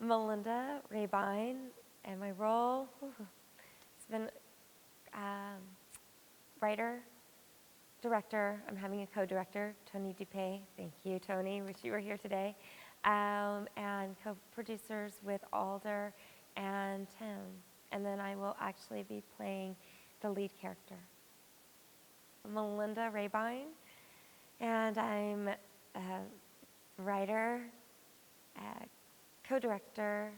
Melinda Rabine, and my role has been writer, director. I'm having a co-director, Tony DuPay. Thank you, Tony. Wish you were here today. And co-producers with Alder and Tim. And then I will actually be playing the lead character, Melinda Rabine. And I'm a writer, a co-director,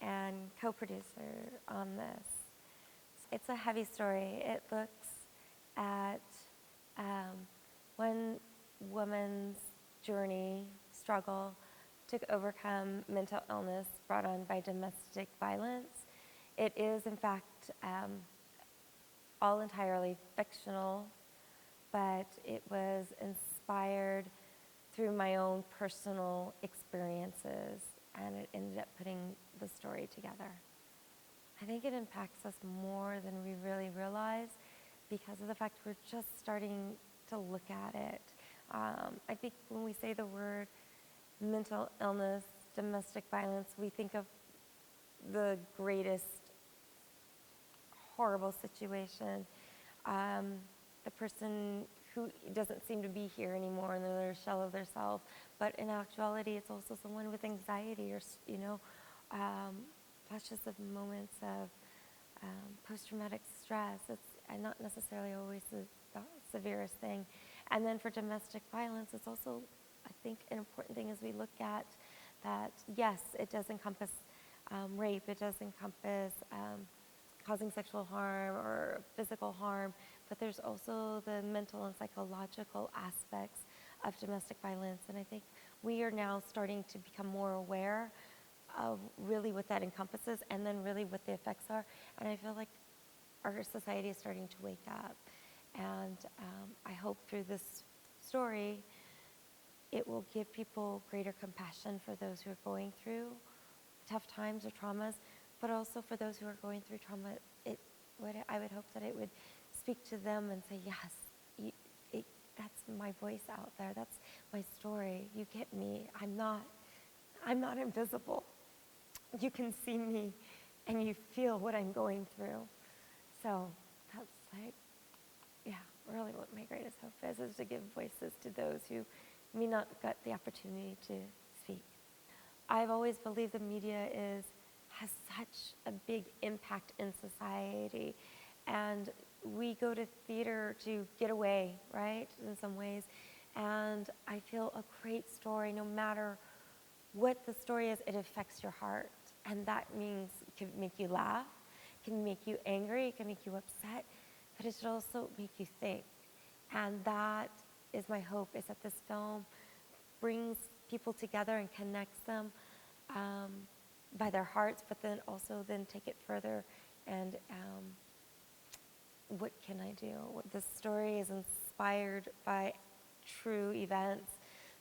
and co-producer on this. It's a heavy story. It looks at one woman's journey, struggle to overcome mental illness brought on by domestic violence. It is, in fact, all entirely fictional, but it was inspired through my own personal experiences, and it ended up putting the story together. I think it impacts us more than we really realize because of the fact we're just starting to look at it. I think when we say the word mental illness, domestic violence, we think of the greatest horrible situation. The person who doesn't seem to be here anymore and they're a shell of themselves. But in actuality, it's also someone with anxiety or, flashes of moments of post-traumatic stress. It's not necessarily always the severest thing. And then for domestic violence, it's also, I think, an important thing as we look at that, yes, it does encompass rape, it does encompass causing sexual harm or physical harm, but there's also the mental and psychological aspects of domestic violence. And I think we are now starting to become more aware of really what that encompasses and then really what the effects are. And I feel like our society is starting to wake up. And I hope through this story, it will give people greater compassion for those who are going through tough times or traumas, but also for those who are going through trauma. I would hope that it would speak to them and say, yes, that's my voice out there. That's my story. You get me. I'm not invisible. You can see me and you feel what I'm going through. So that's really what my greatest hope is to give voices to those who may not get the opportunity to speak. I've always believed the media has such a big impact in society, and we go to theater to get away, right, in some ways, and I feel a great story, no matter what the story is, it affects your heart, and that means it can make you laugh, it can make you angry, it can make you upset, but it should also make you think. And that is my hope, is that this film brings people together and connects them by their hearts, but then also take it further. And what can I do? This story is inspired by true events.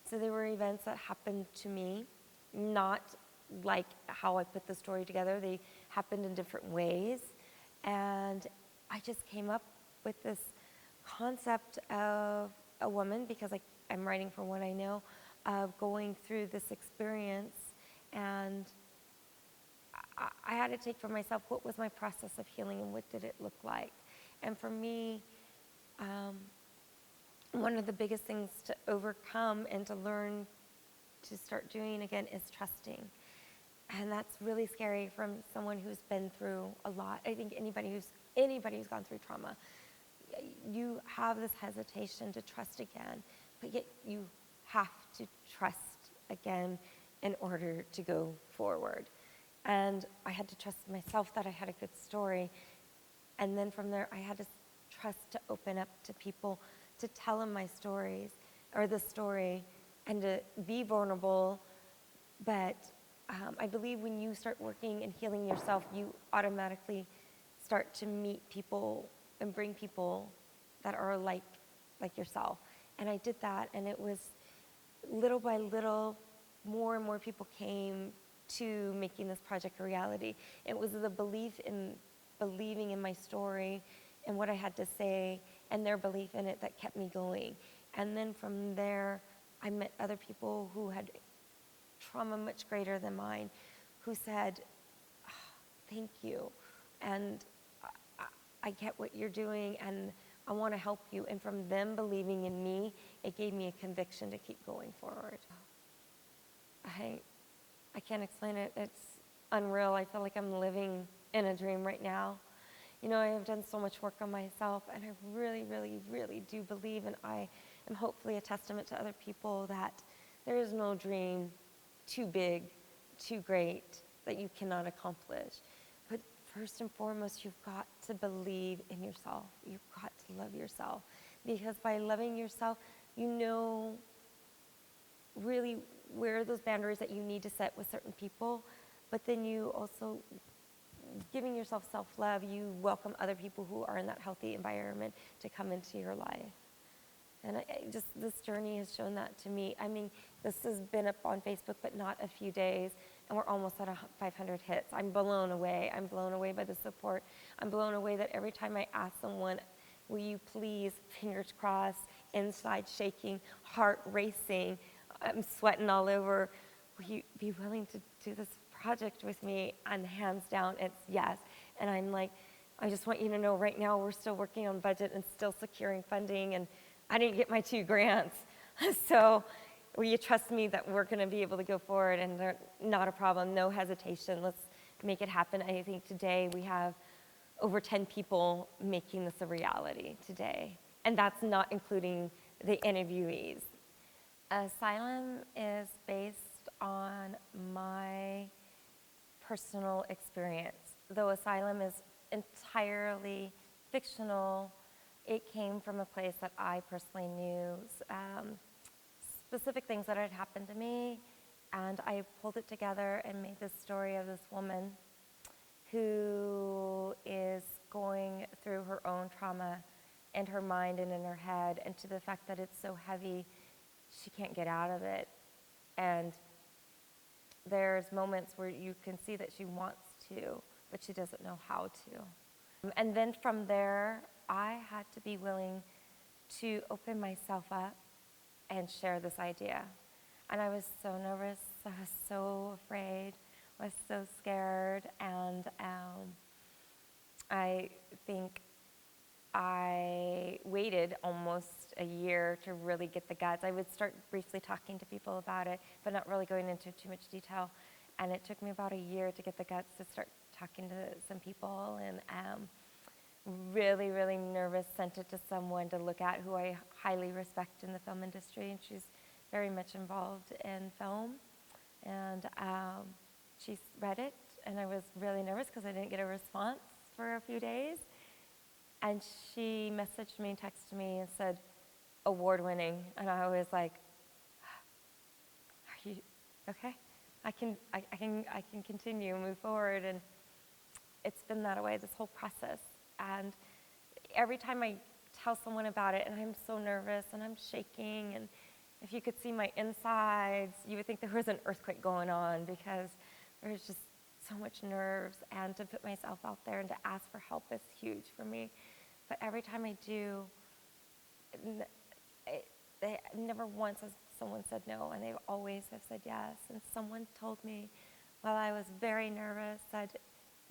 So there were events that happened to me, not like how I put the story together. They happened in different ways. And I just came up with this concept of a woman, because I'm writing from what I know, of going through this experience. And I had to take for myself, what was my process of healing and what did it look like? And for me, one of the biggest things to overcome and to learn to start doing again is trusting. And that's really scary from someone who's been through a lot. I think anybody who's gone through trauma, you have this hesitation to trust again, but yet you have to trust again in order to go forward. And I had to trust myself that I had a good story. And then from there, I had to trust to open up to people, to tell them my stories, or the story, and to be vulnerable. But I believe when you start working and healing yourself, you automatically start to meet people and bring people that are like yourself. And I did that, and it was little by little, more and more people came to making this project a reality. It was the belief in believing in my story and what I had to say and their belief in it that kept me going. And then from there, I met other people who had trauma much greater than mine, who said, "Ah, thank you, and I get what you're doing, and I want to help you." And from them believing in me, it gave me a conviction to keep going forward. I can't explain it. It's unreal. I feel like I'm living in a dream right now. You know, I have done so much work on myself, and I really, really, really do believe, and I am hopefully a testament to other people, that there is no dream too big, too great, that you cannot accomplish. But first and foremost, you've got to believe in yourself. You've got to love yourself, because by loving yourself, you know really where are those boundaries that you need to set with certain people, but then you also, giving yourself self-love, you welcome other people who are in that healthy environment to come into your life. And this journey has shown that to me. I mean, this has been up on Facebook, but not a few days, and we're almost at 500 hits. I'm blown away. I'm blown away by the support. I'm blown away that every time I ask someone, will you please, fingers crossed, inside shaking, heart racing, I'm sweating all over, will you be willing to do this project with me? And hands down, it's yes. And I'm like, I just want you to know right now we're still working on budget and still securing funding, and I didn't get my 2 grants. So will you trust me that we're going to be able to go forward? And they're not a problem, no hesitation. Let's make it happen. I think today we have over 10 people making this a reality today. And that's not including the interviewees. Asylum is based on my personal experience. Though Asylum is entirely fictional, it came from a place that I personally knew, specific things that had happened to me, and I pulled it together and made this story of this woman who is going through her own trauma in her mind and in her head, and to the fact that it's so heavy, she can't get out of it. And there's moments where you can see that she wants to, but she doesn't know how to. And then from there, I had to be willing to open myself up and share this idea. And I was so nervous, I was so afraid, I was so scared, and I think I waited almost a year to really get the guts. I would start briefly talking to people about it, but not really going into too much detail. And it took me about a year to get the guts to start talking to some people, and really, really nervous, sent it to someone to look at who I highly respect in the film industry, and she's very much involved in film. And she read it, and I was really nervous because I didn't get a response for a few days. And she messaged me, texted me, and said, award-winning. And I was like, are you okay? I can continue, move forward. And it's been that way, this whole process. And every time I tell someone about it, and I'm so nervous, and I'm shaking, and if you could see my insides, you would think there was an earthquake going on, because there's just so much nerves, and to put myself out there and to ask for help is huge for me. But every time I do, never once has someone said no, and they always have said yes. And someone told me while I was very nervous, said,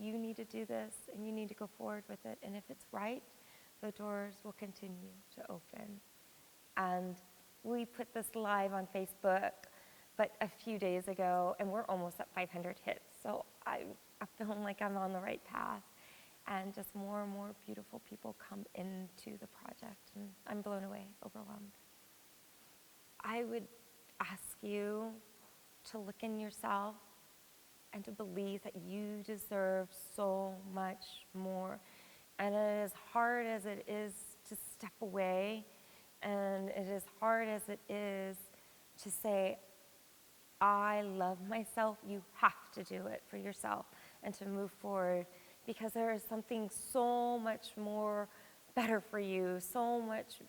you need to do this, and you need to go forward with it, and if it's right, the doors will continue to open. And we put this live on Facebook, but a few days ago, and we're almost at 500 hits, so I feel like I'm on the right path, and just more and more beautiful people come into the project, and I'm blown away, overwhelmed. I would ask you to look in yourself and to believe that you deserve so much more. And as hard as it is to step away, and it is hard as it is to say, I love myself, you have to do it for yourself and to move forward, because there is something so much more better for you, so much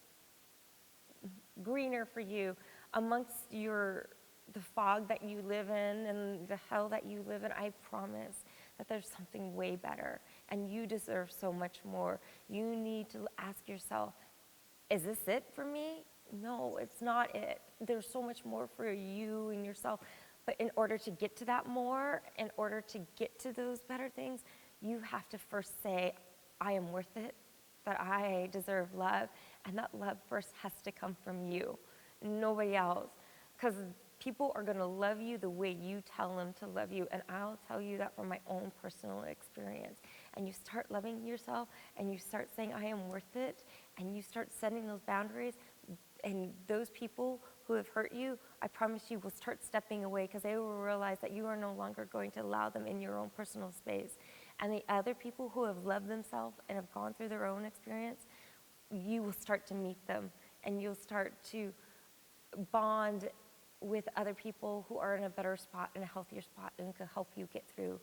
greener for you amongst the fog that you live in and the hell that you live in. I promise that there's something way better, and you deserve so much more. You need to ask yourself, is this it for me? No, it's not it. There's so much more for you and yourself. But in order to get to that more, in order to get to those better things, you have to first say, I am worth it, that I deserve love, and that love first has to come from you, nobody else. Because people are going to love you the way you tell them to love you, and I'll tell you that from my own personal experience. And you start loving yourself, and you start saying, I am worth it, and you start setting those boundaries, and those people who have hurt you, I promise you will start stepping away because they will realize that you are no longer going to allow them in your own personal space. And the other people who have loved themselves and have gone through their own experience, you will start to meet them, and you'll start to bond with other people who are in a better spot, in a healthier spot, and can help you get through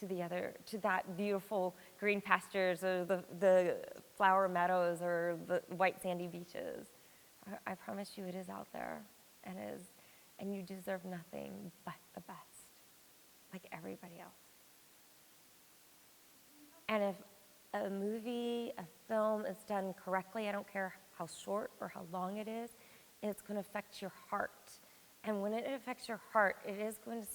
to that beautiful green pastures or the flower meadows or the white sandy beaches. I promise you it is out there, and you deserve nothing but the best, like everybody else. And if a movie, a film is done correctly, I don't care how short or how long it is, it's going to affect your heart. And when it affects your heart, it is going to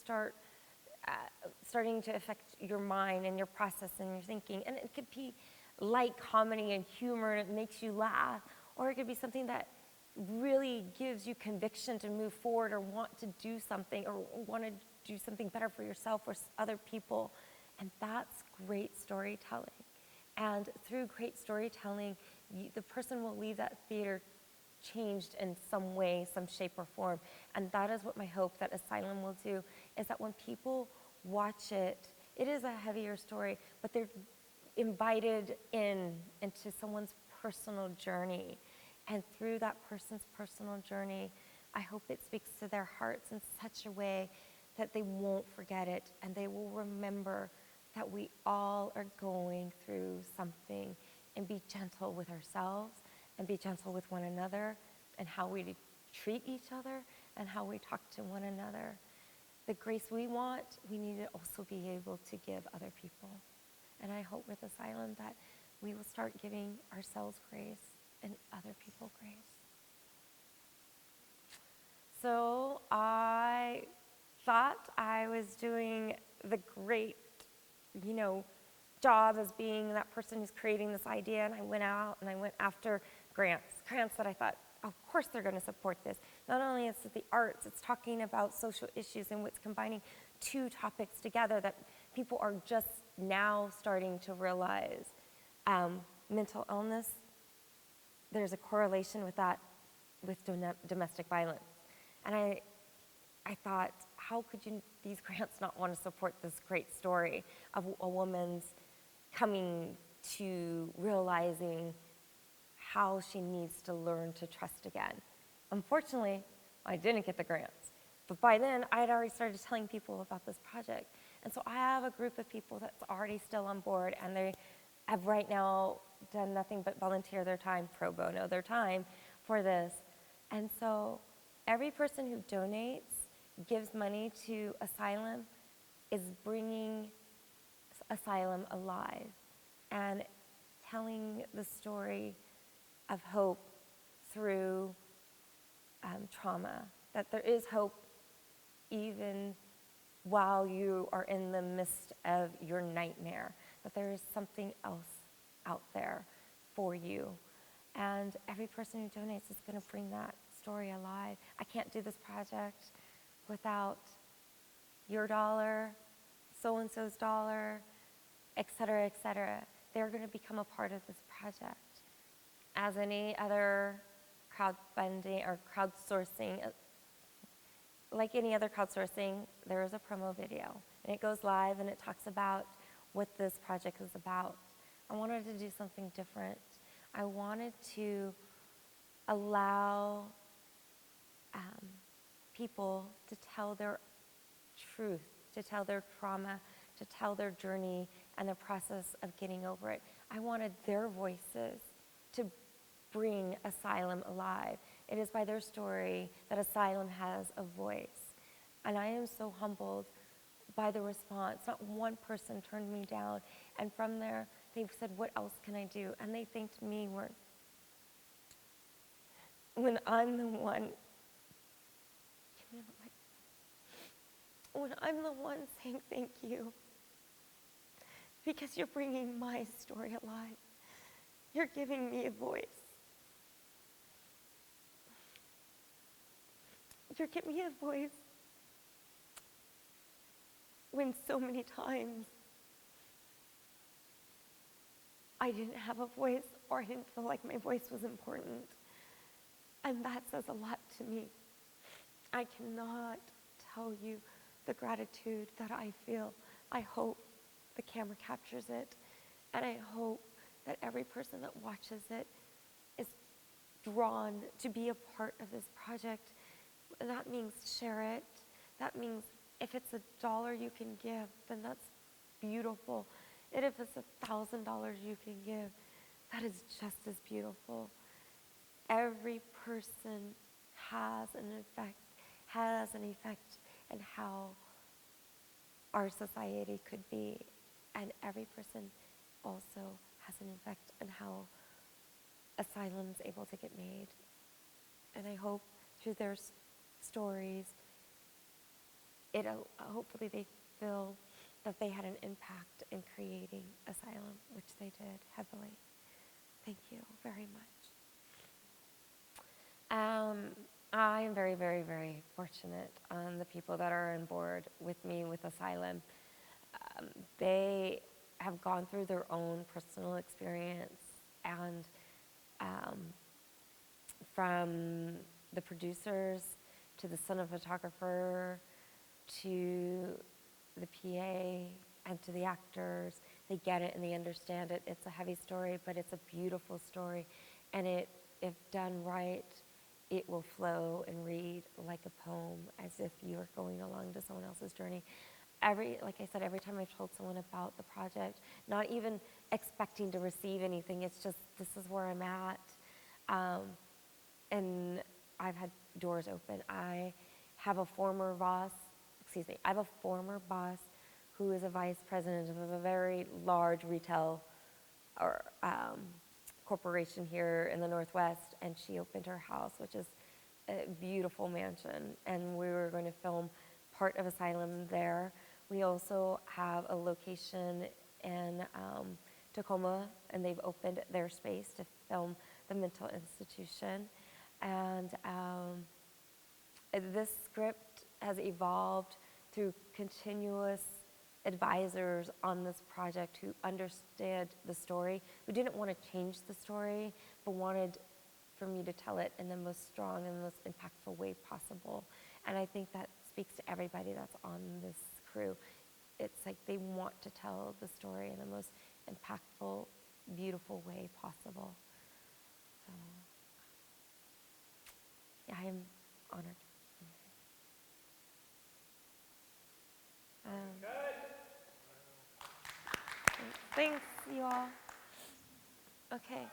starting to affect your mind and your process and your thinking. And it could be light comedy and humor, and it makes you laugh, or it could be something that really gives you conviction to move forward or want to do something or want to do something better for yourself or other people. And that's great storytelling. And through great storytelling, the person will leave that theater changed in some way, some shape or form. And that is what my hope that Asylum will do, is that when people watch it, it is a heavier story, but they're invited into someone's personal journey. And through that person's personal journey, I hope it speaks to their hearts in such a way that they won't forget it, and they will remember that we all are going through something, and be gentle with ourselves and be gentle with one another, and how we treat each other and how we talk to one another. The grace we want, we need to also be able to give other people. And I hope with Asylum that we will start giving ourselves grace and other people grace. So I thought I was doing the great, job as being that person who's creating this idea, and I went out and I went after grants that I thought, of course they're going to support this. Not only is it the arts, it's talking about social issues, and it's combining two topics together that people are just now starting to realize. Mental illness, there's a correlation with that, with domestic violence. And I thought, how could these grants not want to support this great story of a woman's coming to realizing how she needs to learn to trust again. Unfortunately, I didn't get the grants. But by then, I had already started telling people about this project. And so I have a group of people that's already still on board, and they have right now done nothing but volunteer their time, pro bono their time for this. And so every person who donates, gives money to Asylum, is bringing Asylum alive and telling the story of hope through trauma, that there is hope even while you are in the midst of your nightmare, that there is something else out there for you. And every person who donates is going to bring that story alive. I can't do this project without your dollar, so-and-so's dollar, et cetera, et cetera. They're going to become a part of this project. As any other crowdfunding or crowdsourcing, like any other crowdsourcing, there is a promo video, and it goes live and it talks about what this project is about. I wanted to do something different. I wanted to allow people to tell their truth, to tell their trauma, to tell their journey and the process of getting over it. I wanted their voices to bring Asylum alive. It is by their story that Asylum has a voice. And I am so humbled by the response. Not one person turned me down. And from there, they said, what else can I do? And they thanked me when I'm the one. when I'm the one saying thank you, because you're bringing my story alive. You're giving me a voice. You're giving me a voice when so many times I didn't have a voice, or I didn't feel like my voice was important. And that says a lot to me. I cannot tell you the gratitude that I feel. I hope the camera captures it, and I hope that every person that watches it is drawn to be a part of this project. And that means share it. That means if it's $1 you can give, then that's beautiful. And if it's $1,000 you can give, that is just as beautiful. Every person has an effect in how our society could be, and every person also has an effect on how asylum is able to get made. And I hope through their stories, hopefully they feel that they had an impact in creating asylum, which they did heavily. Thank you very much. I am very, very, very fortunate on the people that are on board with me with asylum. They have gone through their own personal experience, and from the producers to the cinematographer to the PA and to the actors, they get it and they understand it. It's a heavy story, but it's a beautiful story, and if done right, it will flow and read like a poem, as if you are going along to someone else's journey. Like I said, every time I've told someone about the project, not even expecting to receive anything, it's just, this is where I'm at. And I've had doors open. I have a former boss who is a vice president of a very large retail or corporation here in the Northwest, and she opened her house, which is a beautiful mansion, and we were going to film part of Asylum there. We also have a location in Tacoma, and they've opened their space to film the mental institution. And this script has evolved through continuous advisors on this project who understood the story, who didn't want to change the story, but wanted for me to tell it in the most strong and most impactful way possible. And I think that speaks to everybody that's on this crew. It's like they want to tell the story in the most impactful, beautiful way possible. So, yeah, I am honored. Thanks, you all. Okay.